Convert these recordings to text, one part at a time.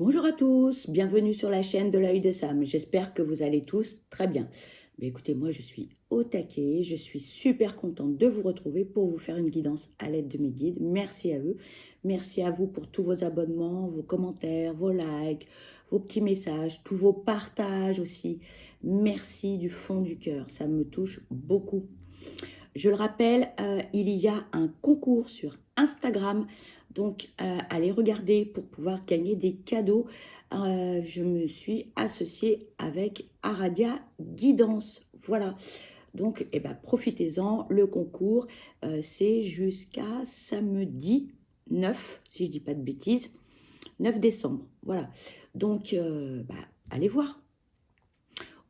Bonjour à tous, bienvenue sur la chaîne de l'œil de Sam. J'espère que vous allez tous très bien. Mais écoutez, moi je suis au taquet, je suis super contente de vous retrouver pour vous faire une guidance à l'aide de mes guides. Merci à eux, merci à vous pour tous vos abonnements, vos commentaires, vos likes, vos petits messages, tous vos partages aussi. Merci du fond du cœur, ça me touche beaucoup. Je le rappelle, il y a un concours sur Instagram, donc allez regarder pour pouvoir gagner des cadeaux. Je me suis associée avec Aradia Guidance. Voilà, donc eh ben, profitez-en, le concours, c'est jusqu'à samedi 9, si je ne dis pas de bêtises, 9 décembre. Voilà, donc allez voir.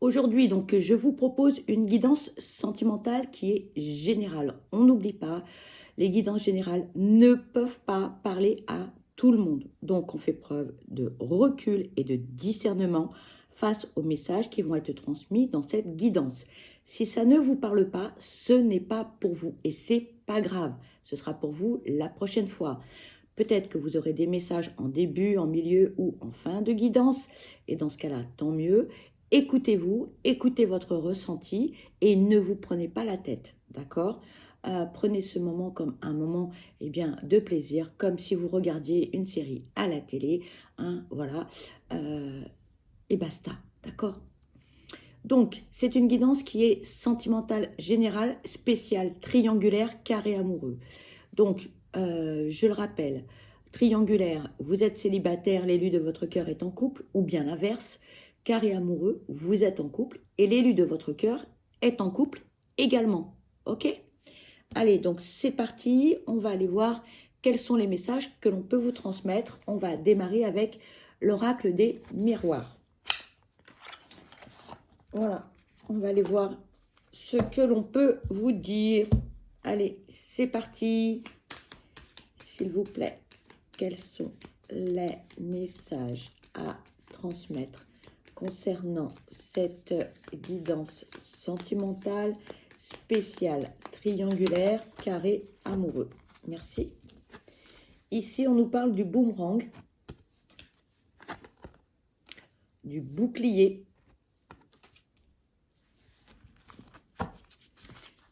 Aujourd'hui, donc, je vous propose une guidance sentimentale qui est générale. On n'oublie pas, les guidances générales ne peuvent pas parler à tout le monde. Donc, on fait preuve de recul et de discernement face aux messages qui vont être transmis dans cette guidance. Si ça ne vous parle pas, ce n'est pas pour vous et c'est pas grave. Ce sera pour vous la prochaine fois. Peut-être que vous aurez des messages en début, en milieu ou en fin de guidance. Et dans ce cas-là, tant mieux. Écoutez-vous, écoutez votre ressenti et ne vous prenez pas la tête, d'accord? Prenez ce moment comme un moment de plaisir, comme si vous regardiez une série à la télé, hein, voilà, et basta, d'accord? Donc, c'est une guidance qui est sentimentale, générale, spéciale, triangulaire, carré amoureux. Donc, je le rappelle, triangulaire, vous êtes célibataire, l'élu de votre cœur est en couple, ou bien l'inverse, carré amoureux, vous êtes en couple, et l'élu de votre cœur est en couple également. Ok? Allez, donc c'est parti, on va aller voir quels sont les messages que l'on peut vous transmettre. On va démarrer avec l'oracle des miroirs. Voilà, on va aller voir ce que l'on peut vous dire. Allez, c'est parti. S'il vous plaît, quels sont les messages à transmettre concernant cette guidance sentimentale spéciale triangulaire carré amoureux? Merci. Ici, on nous parle du boomerang, du bouclier.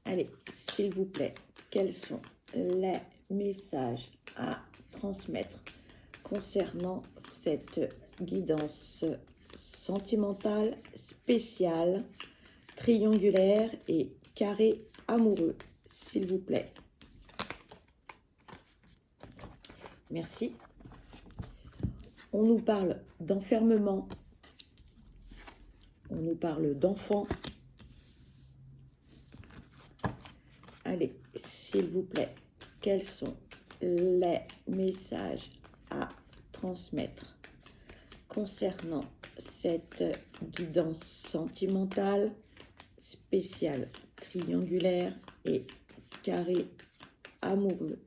Allez, s'il vous plaît, quels sont les messages à transmettre concernant cette guidance sentimentale spéciale, triangulaire et carré amoureux, s'il vous plaît? Merci. On nous parle d'enfermement, on nous parle d'enfants. Allez, s'il vous plaît, quels sont les messages à transmettre concernant cette guidance sentimentale spéciale, triangulaire et carré amoureux,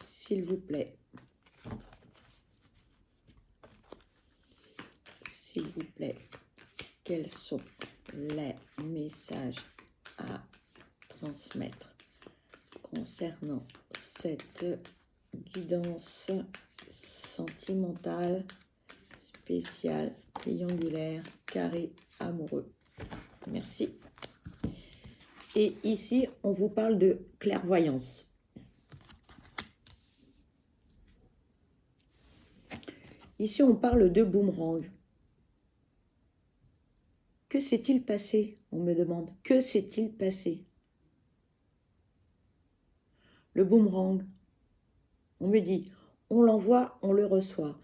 s'il vous plaît? S'il vous plaît, quels sont les messages à transmettre concernant cette guidance sentimentale spéciale, triangulaire, carré amoureux? Merci. Et ici, on vous parle de clairvoyance. Ici, on parle de boomerang. Que s'est-il passé? On me demande. Que s'est-il passé? Le boomerang. On me dit, on l'envoie, on le reçoit.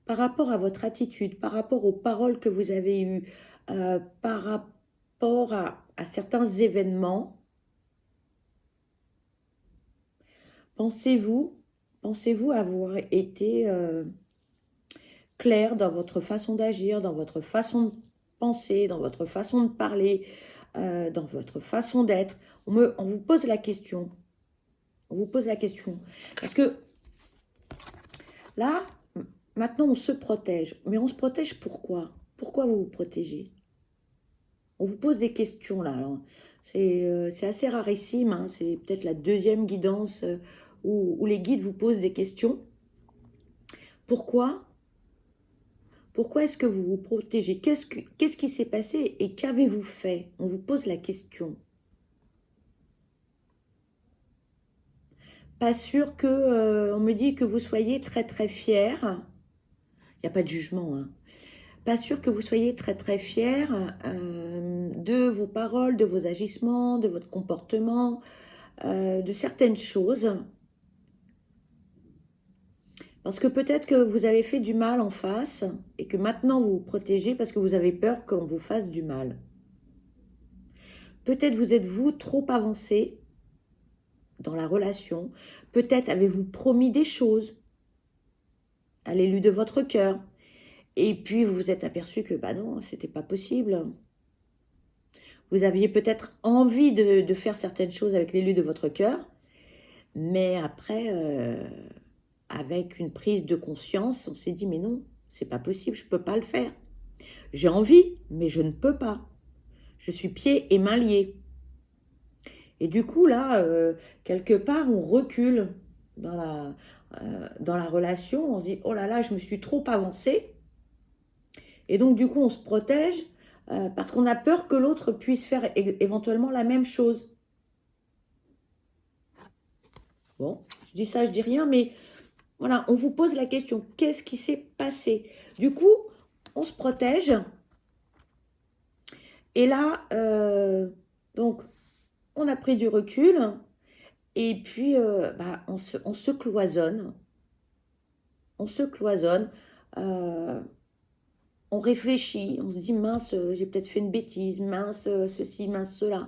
Par rapport à votre attitude, par rapport aux paroles que vous avez eues, par rapport à certains événements, pensez-vous avoir été clair dans votre façon d'agir, dans votre façon de penser, dans votre façon de parler, dans votre façon d'être? On vous pose la question. On vous pose la question. Parce que là, maintenant, on se protège. Mais on se protège pourquoi? Pourquoi vous vous protégez? On vous pose des questions là. C'est assez rarissime, hein. C'est peut-être la deuxième guidance où les guides vous posent des questions. Pourquoi? Pourquoi est-ce que vous vous protégez? Qu'est-ce qui s'est passé et qu'avez-vous fait? On vous pose la question. Pas sûr que, on me dit que vous soyez très très fier. Il n'y a pas de jugement, hein. Pas sûr que vous soyez très très fier de vos paroles, de vos agissements, de votre comportement, de certaines choses. Parce que peut-être que vous avez fait du mal en face et que maintenant vous vous protégez parce que vous avez peur qu'on vous fasse du mal. Peut-être vous êtes-vous trop avancé dans la relation. Peut-être avez-vous promis des choses à l'élu de votre cœur. Et puis vous vous êtes aperçu que bah non, c'était pas possible. Vous aviez peut-être envie de faire certaines choses avec l'élu de votre cœur, mais après, avec une prise de conscience, on s'est dit mais non, c'est pas possible, je peux pas le faire. J'ai envie, mais je ne peux pas. Je suis pieds et mains liés. Et du coup, là, quelque part, on recule dans la relation. On se dit, oh là là, je me suis trop avancée. Et donc, du coup, on se protège parce qu'on a peur que l'autre puisse faire éventuellement la même chose. Bon, je dis ça, je dis rien, mais voilà, on vous pose la question, qu'est-ce qui s'est passé? Du coup, on se protège. Et là, donc, on a pris du recul. Et puis, bah, on se cloisonne. On se cloisonne. euh, on réfléchit. On se dit, mince, j'ai peut-être fait une bêtise. Mince, ceci, mince, cela.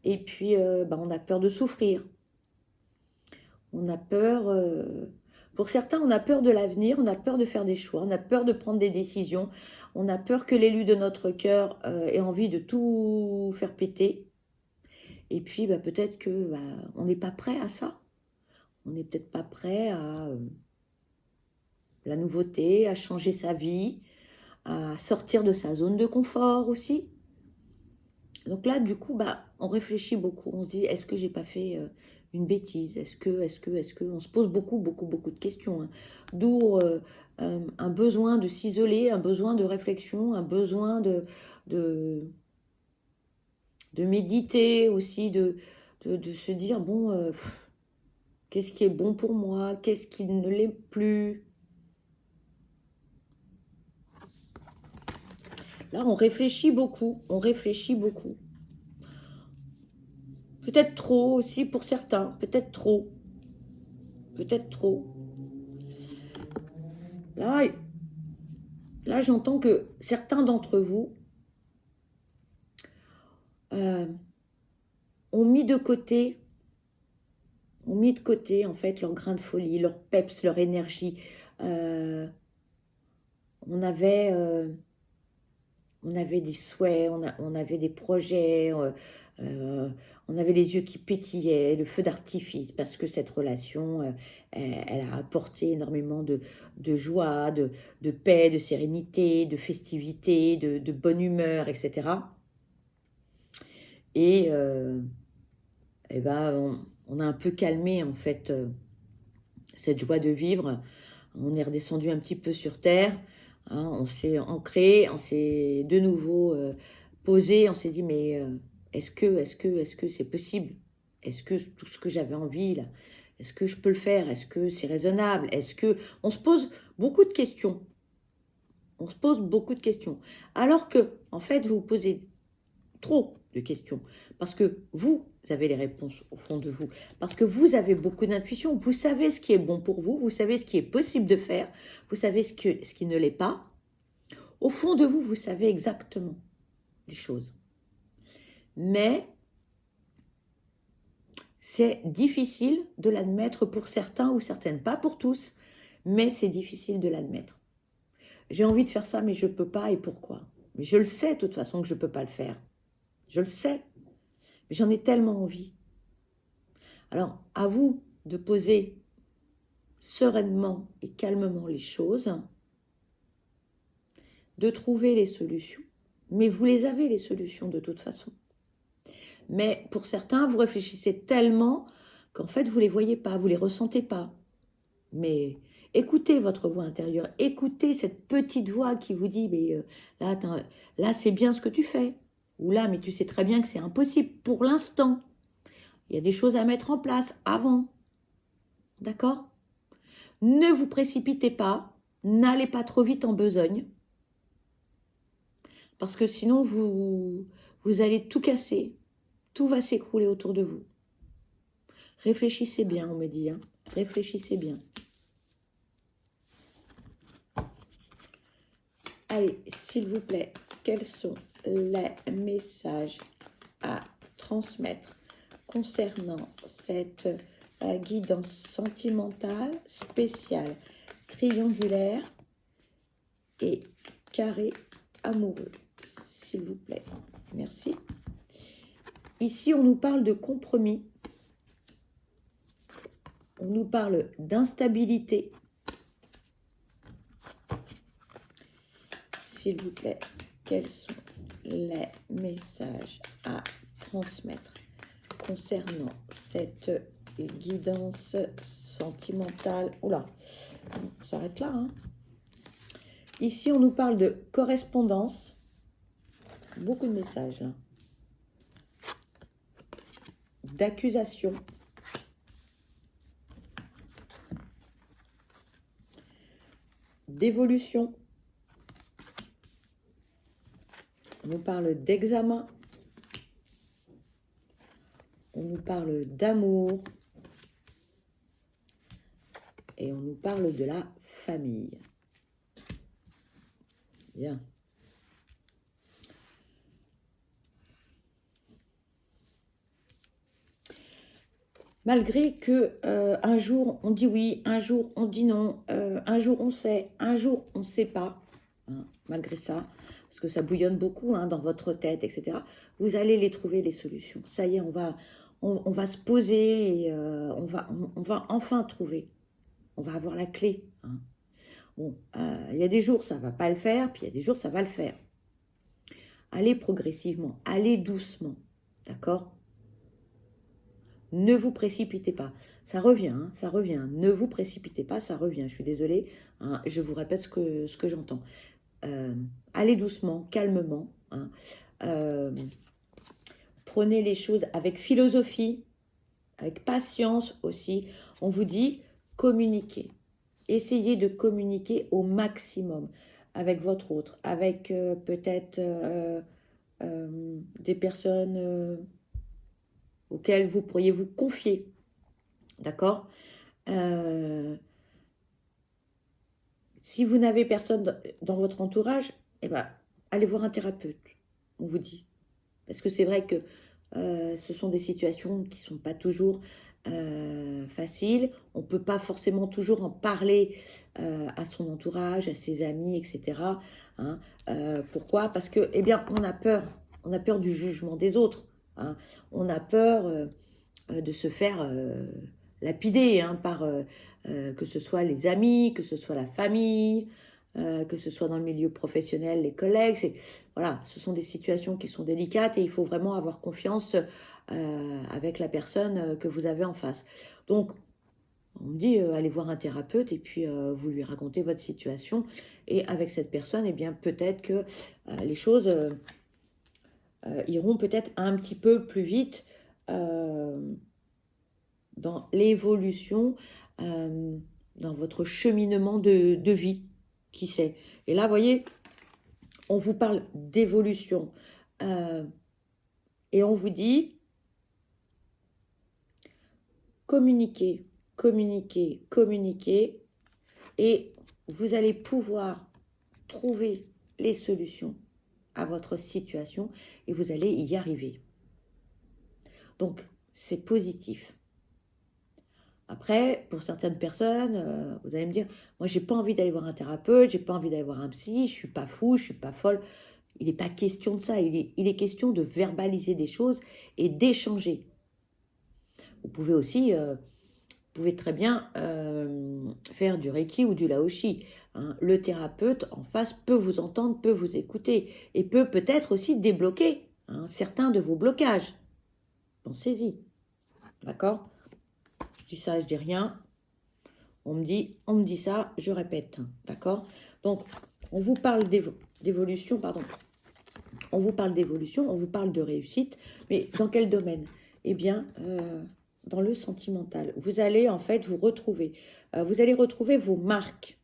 Et puis, bah, on a peur de souffrir. On a peur... pour certains, on a peur de l'avenir. On a peur de faire des choix. On a peur de prendre des décisions. On a peur que l'élu de notre cœur ait envie de tout faire péter. Et puis, bah, peut-être que bah, on n'est pas prêt à ça. On n'est peut-être pas prêt à la nouveauté, à changer sa vie, à sortir de sa zone de confort aussi. Donc là, du coup, bah, on réfléchit beaucoup. On se dit, est-ce que j'ai pas fait une bêtise? Est-ce que, on se pose beaucoup, beaucoup, beaucoup de questions, hein. D'où un besoin de s'isoler, un besoin de réflexion, un besoin de, de méditer aussi, de se dire, bon, qu'est-ce qui est bon pour moi? Qu'est-ce qui ne l'est plus? Là, on réfléchit beaucoup, on réfléchit beaucoup. Peut-être trop aussi pour certains, peut-être trop, peut-être trop. Là, là j'entends que certains d'entre vous euh, ont mis de côté en fait leur grain de folie, leur peps, leur énergie. Euh, on avait, euh, on avait des souhaits, on avait des projets, euh, on avait les yeux qui pétillaient, le feu d'artifice, parce que cette relation, elle a apporté énormément de joie, de paix, de sérénité, de festivité, de bonne humeur, etc. Et, ben, on a un peu calmé en fait cette joie de vivre. On est redescendu un petit peu sur terre, hein, on s'est ancré, on s'est de nouveau posé, on s'est dit mais est-ce que c'est possible? Est-ce que tout ce que j'avais envie là, est-ce que je peux le faire? Est-ce que c'est raisonnable? Est-ce que on se pose beaucoup de questions? On se pose beaucoup de questions. Alors que en fait vous vous posez trop de questions parce que vous avez les réponses au fond de vous, parce que vous avez beaucoup d'intuition, vous savez ce qui est bon pour vous, vous savez ce qui est possible de faire, vous savez ce qui ne l'est pas. Au fond de vous, vous savez exactement les choses. Mais c'est difficile de l'admettre pour certains ou certaines, pas pour tous, mais c'est difficile de l'admettre. J'ai envie de faire ça, mais je ne peux pas, et pourquoi? Mais je le sais de toute façon que je ne peux pas le faire. Je le sais, mais j'en ai tellement envie. Alors, à vous de poser sereinement et calmement les choses, de trouver les solutions. Mais vous les avez, les solutions, de toute façon. Mais pour certains, vous réfléchissez tellement qu'en fait, vous ne les voyez pas, vous ne les ressentez pas. Mais, Écoutez votre voix intérieure. Écoutez cette petite voix qui vous dit, mais là, là c'est bien ce que tu fais. Ou là, mais tu sais très bien que c'est impossible pour l'instant. Il y a des choses à mettre en place avant. D'accord? Ne vous précipitez pas. N'allez pas trop vite en besogne. Parce que sinon, vous allez tout casser. Tout va s'écrouler autour de vous. Réfléchissez bien, on me dit. Hein. Réfléchissez bien. Allez, s'il vous plaît, quels sont les messages à transmettre concernant cette guidance sentimentale spéciale, triangulaire et carré amoureux, s'il vous plaît. Merci. Ici, on nous parle de compromis. On nous parle d'instabilité. S'il vous plaît, quels sont les messages à transmettre concernant cette guidance sentimentale? Oula, on s'arrête là. Hein. Ici, on nous parle de correspondance. Beaucoup de messages là. D'accusation. D'évolution. On nous parle d'examen. On nous parle d'amour. Et on nous parle de la famille. Bien. Malgré que un jour on dit oui, un jour on dit non, un jour on sait, un jour on ne sait pas, hein, malgré ça, parce que ça bouillonne beaucoup hein, dans votre tête, etc., vous allez les trouver, les solutions. Ça y est, on va se poser et on va enfin trouver. On va avoir la clé. Hein. Bon, il y a des jours, ça ne va pas le faire, puis il y a des jours, ça va le faire. Allez progressivement, allez doucement, d'accord ? Ne vous précipitez pas. Ça revient, hein, ça revient. Ne vous précipitez pas, ça revient. Je suis désolée, hein, je vous répète ce que j'entends. Allez doucement, calmement. Hein. Prenez les choses avec philosophie, avec patience aussi. On vous dit communiquer. Essayez de communiquer au maximum avec votre autre, avec peut-être des personnes auxquelles vous pourriez vous confier. D'accord ? Si vous n'avez personne dans votre entourage, eh ben, allez voir un thérapeute, on vous dit. Parce que c'est vrai que ce sont des situations qui ne sont pas toujours faciles. On ne peut pas forcément toujours en parler à son entourage, à ses amis, etc. Hein. Pourquoi ? Parce que, eh bien, on a peur du jugement des autres. Hein. On a peur de se faire lapider hein, par que ce soit les amis, que ce soit la famille, que ce soit dans le milieu professionnel, les collègues. Voilà, ce sont des situations qui sont délicates et il faut vraiment avoir confiance avec la personne que vous avez en face. Donc, on me dit, allez voir un thérapeute et puis vous lui racontez votre situation. Et avec cette personne, eh bien, peut-être que les choses iront peut-être un petit peu plus vite dans l'évolution, dans votre cheminement de vie, qui sait. Et là, vous voyez, on vous parle d'évolution. Et on vous dit, communiquez, communiquez, communiquez. Et vous allez pouvoir trouver les solutions à votre situation et vous allez y arriver. Donc, c'est positif. Après, pour certaines personnes, vous allez me dire, moi, j'ai pas envie d'aller voir un thérapeute, j'ai pas envie d'aller voir un psy, je suis pas fou, je suis pas folle. Il n'est pas question de ça, il est question de verbaliser des choses et d'échanger. Vous pouvez aussi, très bien faire du Reiki ou du Laoshi. Hein. Le thérapeute en face peut vous entendre, peut vous écouter et peut peut-être aussi débloquer certains de vos blocages. Pensez-y, d'accord ? Je dis ça, je dis rien. On me dit ça, je répète, d'accord? Donc, on vous parle d'évolution, pardon. On vous parle d'évolution, on vous parle de réussite, mais dans quel domaine? Eh bien, dans le sentimental. Vous allez en fait vous retrouver. Vous allez retrouver vos marques.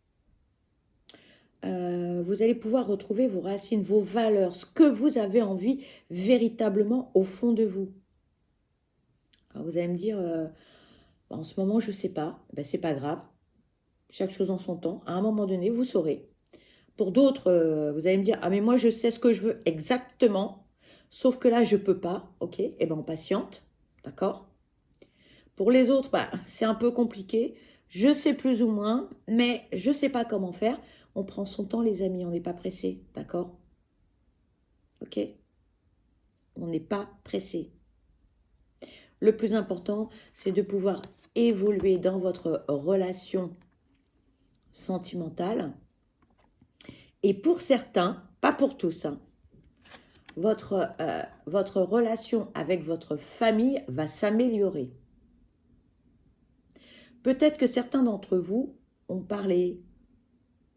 Vous allez pouvoir retrouver vos racines, vos valeurs, ce que vous avez envie véritablement au fond de vous. Alors vous allez me dire, en ce moment, je ne sais pas. Ben, c'est pas grave. Chaque chose en son temps. À un moment donné, vous saurez. Pour d'autres, vous allez me dire, ah mais moi, je sais ce que je veux exactement. Sauf que là, je ne peux pas. Ok, eh ben, on patiente. D'accord? Pour les autres, bah, c'est un peu compliqué. Je sais plus ou moins, mais je ne sais pas comment faire. On prend son temps, les amis. On n'est pas pressé. D'accord? Ok? On n'est pas pressé. Le plus important, c'est de pouvoir évoluer dans votre relation sentimentale. Et pour certains, pas pour tous, hein, votre relation avec votre famille va s'améliorer. Peut-être que certains d'entre vous ont parlé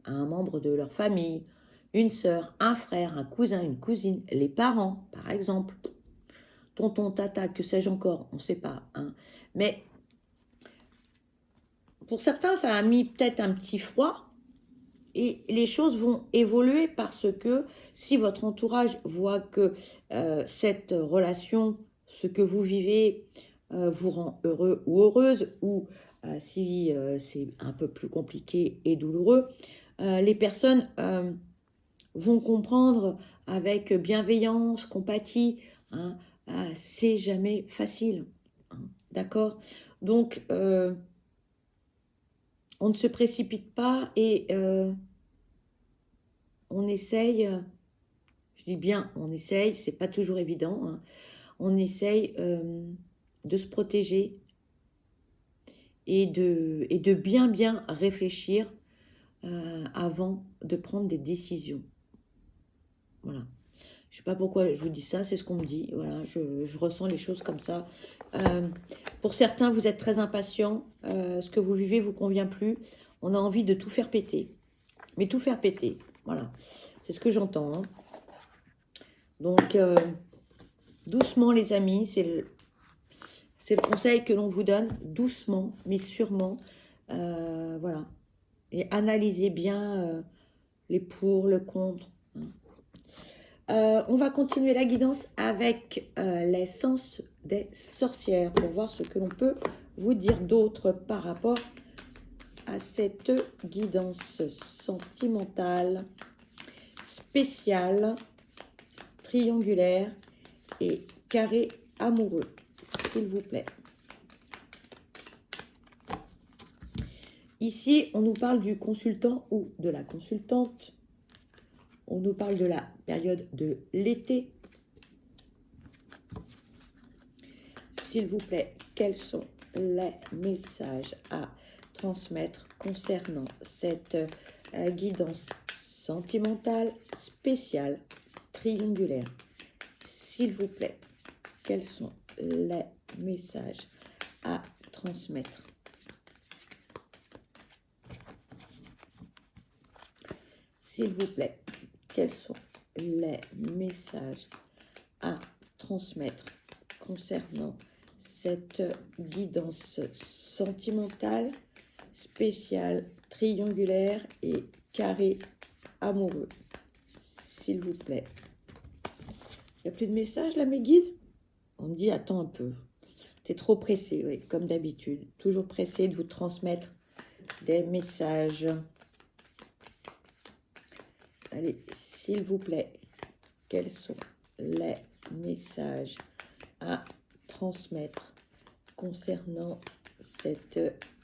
à un membre de leur famille, une sœur, un frère, un cousin, une cousine, les parents, par exemple, tonton, tata, que sais-je encore, on ne sait pas. Hein. Mais pour certains, ça a mis peut-être un petit froid et les choses vont évoluer parce que si votre entourage voit que cette relation, ce que vous vivez, vous rend heureux ou heureuse, ou si c'est un peu plus compliqué et douloureux, les personnes vont comprendre avec bienveillance, compatie. Hein, c'est jamais facile. Hein, d'accord? Donc, on ne se précipite pas et on essaye, je dis bien on essaye, c'est pas toujours évident, hein, on essaye de se protéger et de bien réfléchir avant de prendre des décisions. Voilà. Je ne sais pas pourquoi je vous dis ça, c'est ce qu'on me dit. Voilà, je ressens les choses comme ça. Pour certains, vous êtes très impatients. Ce que vous vivez ne vous convient plus. On a envie de tout faire péter. Mais tout faire péter. Voilà. C'est ce que j'entends. Hein. Donc, doucement, les amis. C'est le conseil que l'on vous donne. Doucement, mais sûrement. Voilà. Et analysez bien les pour, le contre. Hein. On va continuer la guidance avec l'essence des sorcières pour voir ce que l'on peut vous dire d'autre par rapport à cette guidance sentimentale, spéciale, triangulaire et carré amoureux, s'il vous plaît. Ici, on nous parle du consultant ou de la consultante. On nous parle de la période de l'été. S'il vous plaît, quels sont les messages à transmettre concernant cette guidance sentimentale spéciale triangulaire? S'il vous plaît, quels sont les messages à transmettre? S'il vous plaît, quels sont les messages à transmettre concernant cette guidance sentimentale, spéciale, triangulaire et carré amoureux? S'il vous plaît. Il n'y a plus de messages là, mes guides? On me dit, attends un peu. T'es trop pressé, oui, comme d'habitude. Toujours pressé de vous transmettre des messages. Allez, s'il vous plaît, quels sont les messages à transmettre concernant cette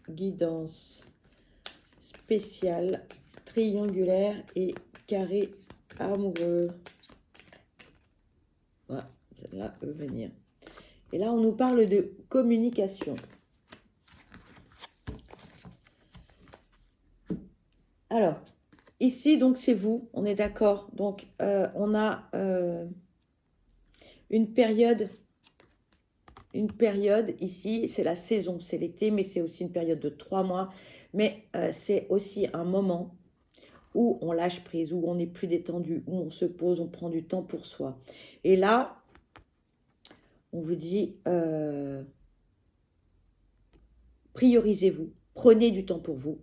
guidance spéciale, triangulaire et carré amoureux? Voilà, celle-là peut venir. Et là, on nous parle de communication. Alors, ici, donc, c'est vous, on est d'accord. Donc, on a une période ici, c'est la saison, c'est l'été, mais c'est aussi une période de 3 mois. Mais c'est aussi un moment où on lâche prise, où on est plus détendu, où on se pose, on prend du temps pour soi. Et là, on vous dit, priorisez-vous, prenez du temps pour vous.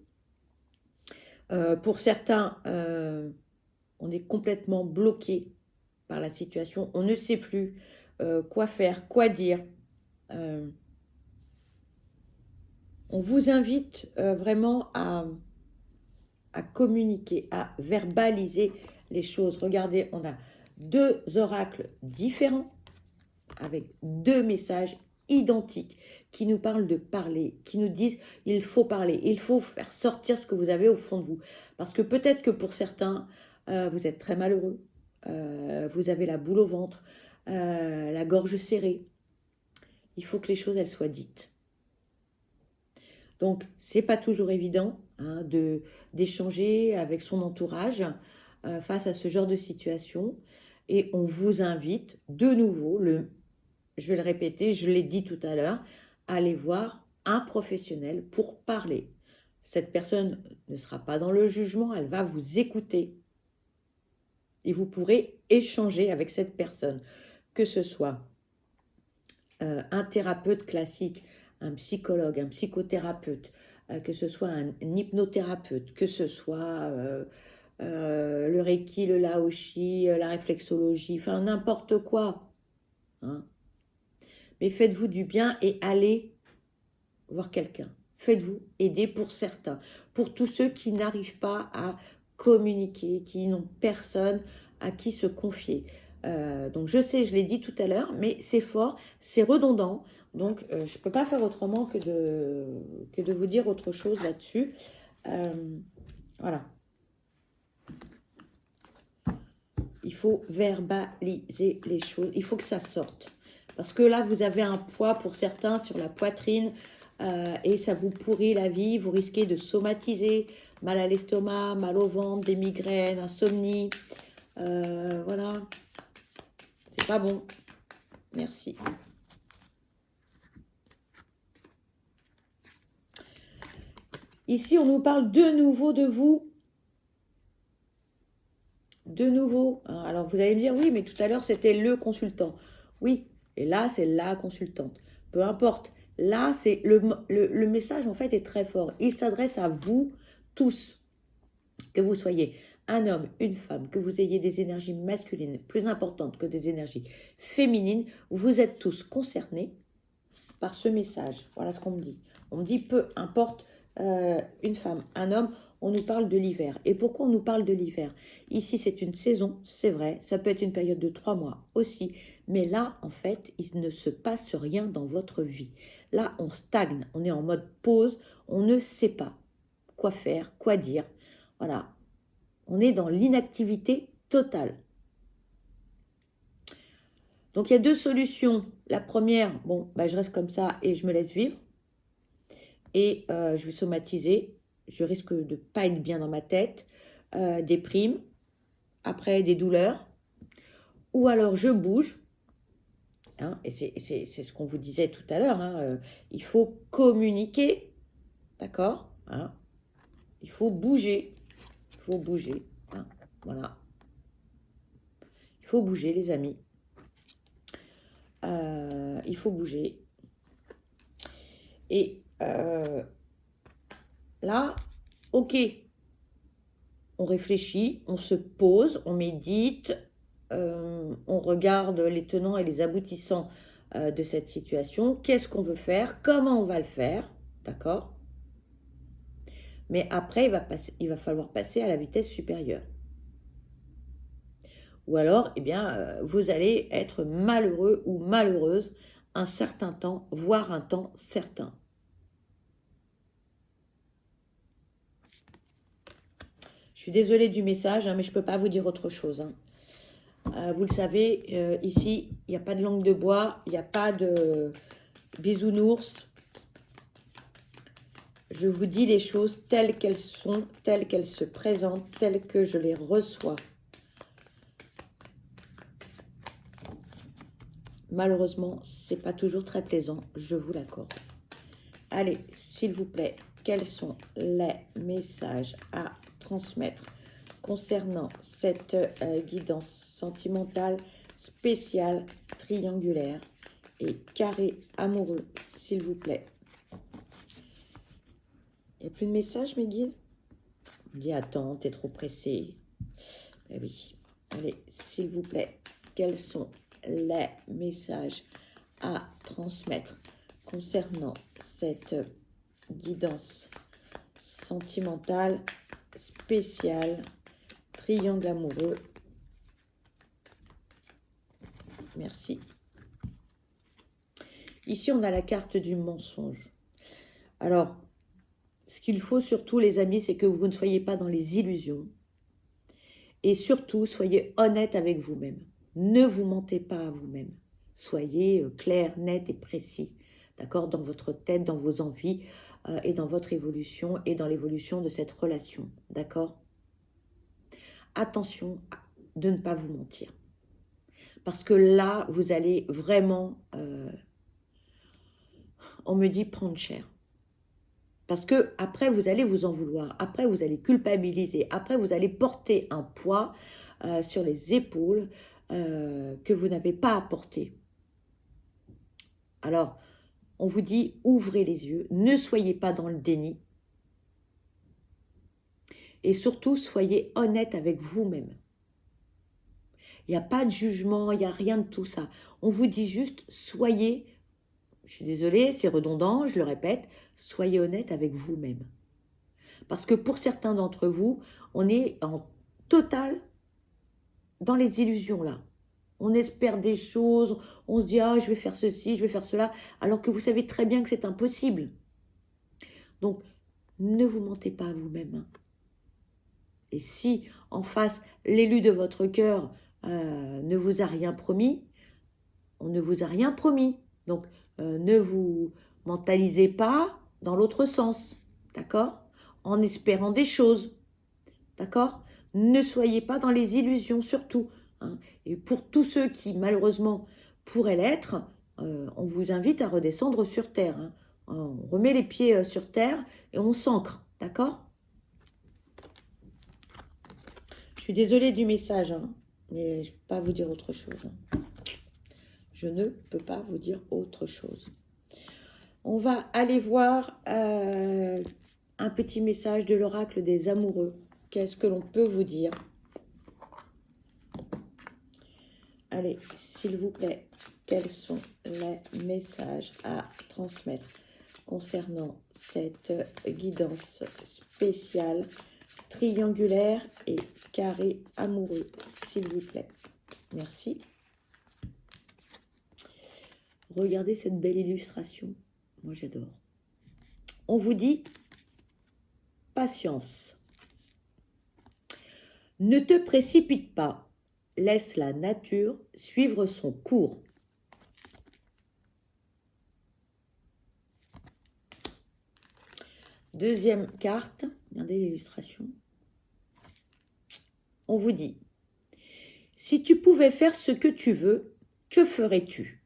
Pour certains, on est complètement bloqué par la situation, on ne sait plus quoi faire, quoi dire. On vous invite vraiment à communiquer, à verbaliser les choses. Regardez, on a deux oracles différents avec deux messages identiques qui nous parlent de parler, qui nous disent il faut parler, il faut faire sortir ce que vous avez au fond de vous. Parce que peut-être que pour certains, vous êtes très malheureux, vous avez la boule au ventre, la gorge serrée. Il faut que les choses, elles soient dites. Donc, c'est pas toujours évident hein, d'échanger avec son entourage face à ce genre de situation. Et on vous invite de nouveau, je vais le répéter, je l'ai dit tout à l'heure, à aller voir un professionnel pour parler. Cette personne ne sera pas dans le jugement, elle va vous écouter. Et vous pourrez échanger avec cette personne, que ce soit un thérapeute classique, un psychologue, un psychothérapeute, que ce soit un hypnothérapeute, que ce soit le Reiki, le Laoshi, la réflexologie, enfin n'importe quoi. Hein. Mais faites-vous du bien et allez voir quelqu'un. Faites-vous aider pour certains. Pour tous ceux qui n'arrivent pas à communiquer, qui n'ont personne à qui se confier. Donc je sais, je l'ai dit tout à l'heure, mais c'est fort, c'est redondant. Donc je ne peux pas faire autrement que de vous dire autre chose là-dessus. Voilà. Il faut verbaliser les choses. Il faut que ça sorte. Parce que là, vous avez un poids pour certains sur la poitrine et ça vous pourrit la vie. Vous risquez de somatiser, mal à l'estomac, mal au ventre, des migraines, insomnie. Voilà. C'est pas bon. Merci. Ici, on nous parle de nouveau de vous. De nouveau. Alors, vous allez me dire, oui, mais tout à l'heure, c'était le consultant. Oui, et là, c'est la consultante. Peu importe. Là, c'est le message, en fait, est très fort. Il s'adresse à vous tous. Que vous soyez un homme, une femme, que vous ayez des énergies masculines plus importantes que des énergies féminines, vous êtes tous concernés par ce message. Voilà ce qu'on me dit. On me dit, peu importe une femme, un homme, on nous parle de l'hiver. Et pourquoi on nous parle de l'hiver? Ici, c'est une saison, c'est vrai. Ça peut être une période de 3 mois aussi. Mais là, en fait, il ne se passe rien dans votre vie. Là, on stagne, on est en mode pause, on ne sait pas quoi faire, quoi dire. Voilà, on est dans l'inactivité totale. Donc, il y a deux solutions. La première, bon, bah, je reste comme ça et je me laisse vivre. Et je vais somatiser. Je risque de ne pas être bien dans ma tête. Des primes, après des douleurs. Ou alors, je bouge. Hein, et c'est ce qu'on vous disait tout à l'heure. Hein, il faut communiquer. D'accord hein, il faut bouger. Il faut bouger. Hein, voilà. Il faut bouger, les amis. Il faut bouger. Et là, ok, on réfléchit, on se pose, on médite, on regarde les tenants et les aboutissants de cette situation. Qu'est-ce qu'on veut faire? Comment on va le faire? D'accord? Mais après, il va falloir passer à la vitesse supérieure. Ou alors, eh bien, vous allez être malheureux ou malheureuse un certain temps, voire un temps certain. Je suis désolée du message, hein, mais je ne peux pas vous dire autre chose. Hein. Vous le savez, ici, il n'y a pas de langue de bois, il n'y a pas de bisounours. Je vous dis les choses telles qu'elles sont, telles qu'elles se présentent, telles que je les reçois. Malheureusement, ce n'est pas toujours très plaisant, je vous l'accorde. Allez, s'il vous plaît, quels sont les messages à transmettre concernant cette guidance sentimentale spéciale, triangulaire et carré amoureux, s'il vous plaît. Il n'y a plus de message, mes guides? Dis, attends, t'es trop pressé. Eh oui. Allez, s'il vous plaît, quels sont les messages à transmettre concernant cette guidance sentimentale spéciale, triangle amoureux? Merci. Ici, on a la carte du mensonge. Alors, ce qu'il faut surtout, les amis, c'est que vous ne soyez pas dans les illusions. Et surtout, soyez honnête avec vous-même. Ne vous mentez pas à vous-même. Soyez clair, net et précis. D'accord? Dans votre tête, dans vos envies et dans votre évolution et dans l'évolution de cette relation. D'accord? Attention de ne pas vous mentir. Parce que là, vous allez vraiment, on me dit, prendre cher. Parce que après, vous allez vous en vouloir. Après, vous allez culpabiliser. Après, vous allez porter un poids sur les épaules que vous n'avez pas à porter. Alors, on vous dit, ouvrez les yeux. Ne soyez pas dans le déni. Et surtout, soyez honnête avec vous-même. Il n'y a pas de jugement, il n'y a rien de tout ça. On vous dit juste, soyez, je suis désolée, c'est redondant, je le répète, soyez honnête avec vous-même. Parce que pour certains d'entre vous, on est en total dans les illusions là. On espère des choses, on se dit « Ah, je vais faire ceci, je vais faire cela », alors que vous savez très bien que c'est impossible. Donc, ne vous mentez pas à vous-même. Hein. Et si, en face, l'élu de votre cœur ne vous a rien promis, on ne vous a rien promis. Donc, ne vous mentalisez pas dans l'autre sens, d'accord? En espérant des choses, d'accord? Ne soyez pas dans les illusions, surtout. Hein. Et pour tous ceux qui, malheureusement, pourraient l'être, on vous invite à redescendre sur Terre. Hein. On remet les pieds sur Terre et on s'ancre, d'accord? Je suis désolée du message, hein, mais je ne peux pas vous dire autre chose. Hein. Je ne peux pas vous dire autre chose. On va aller voir un petit message de l'oracle des amoureux. Qu'est-ce que l'on peut vous dire? Allez, s'il vous plaît, quels sont les messages à transmettre concernant cette guidance spéciale, triangulaire et carré amoureux, s'il vous plaît? Merci. Regardez cette belle illustration. Moi, j'adore. On vous dit patience. Ne te précipite pas. Laisse la nature suivre son cours. Deuxième carte. Regardez l'illustration. On vous dit, si tu pouvais faire ce que tu veux, que ferais-tu?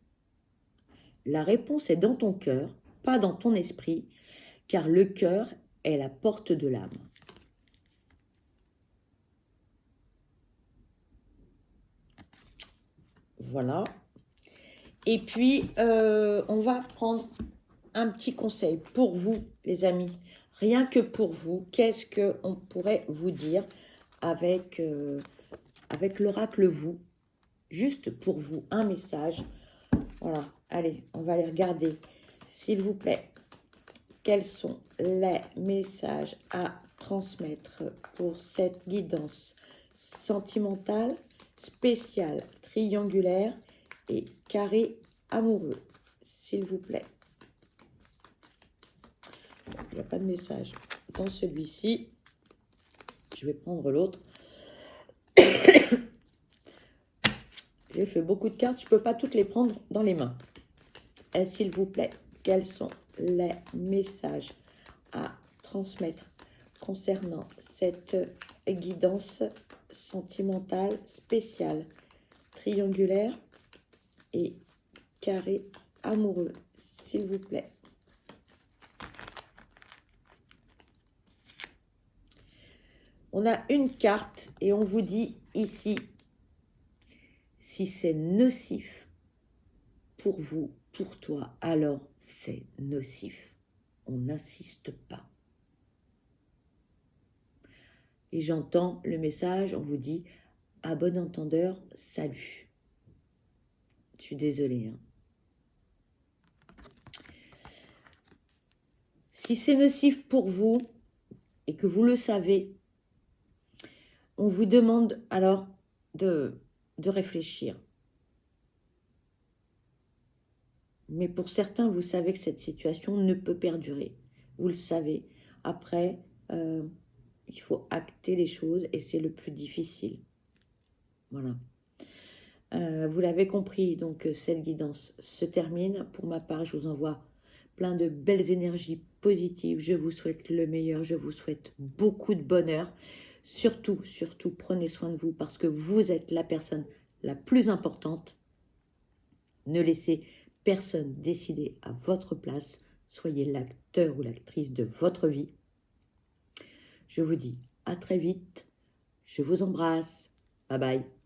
La réponse est dans ton cœur, pas dans ton esprit, car le cœur est la porte de l'âme. Voilà. Et puis, on va prendre un petit conseil pour vous, les amis. Rien que pour vous, qu'est-ce qu'on pourrait vous dire avec, avec l'oracle vous? Juste pour vous, un message. Voilà, allez, on va aller regarder, s'il vous plaît, quels sont les messages à transmettre pour cette guidance sentimentale, spéciale, triangulaire et carré amoureux, s'il vous plaît. Il n'y a pas de message dans celui-ci. Je vais prendre l'autre. J'ai fait beaucoup de cartes, je ne peux pas toutes les prendre dans les mains. S'il vous plaît, quels sont les messages à transmettre concernant cette guidance sentimentale spéciale, triangulaire et carré amoureux, s'il vous plaît? On a une carte et on vous dit ici, si c'est nocif pour vous, pour toi, alors c'est nocif. On n'insiste pas. Et j'entends le message, on vous dit, à bon entendeur, salut. Je suis désolée. Hein. Si c'est nocif pour vous et que vous le savez, on vous demande alors de réfléchir. Mais pour certains, vous savez que cette situation ne peut perdurer. Vous le savez. Après, il faut acter les choses et c'est le plus difficile. Voilà. Vous l'avez compris, donc cette guidance se termine. Pour ma part, je vous envoie plein de belles énergies positives. Je vous souhaite le meilleur. Je vous souhaite beaucoup de bonheur. Surtout, surtout, prenez soin de vous parce que vous êtes la personne la plus importante. Ne laissez personne décider à votre place. Soyez l'acteur ou l'actrice de votre vie. Je vous dis à très vite. Je vous embrasse. Bye bye.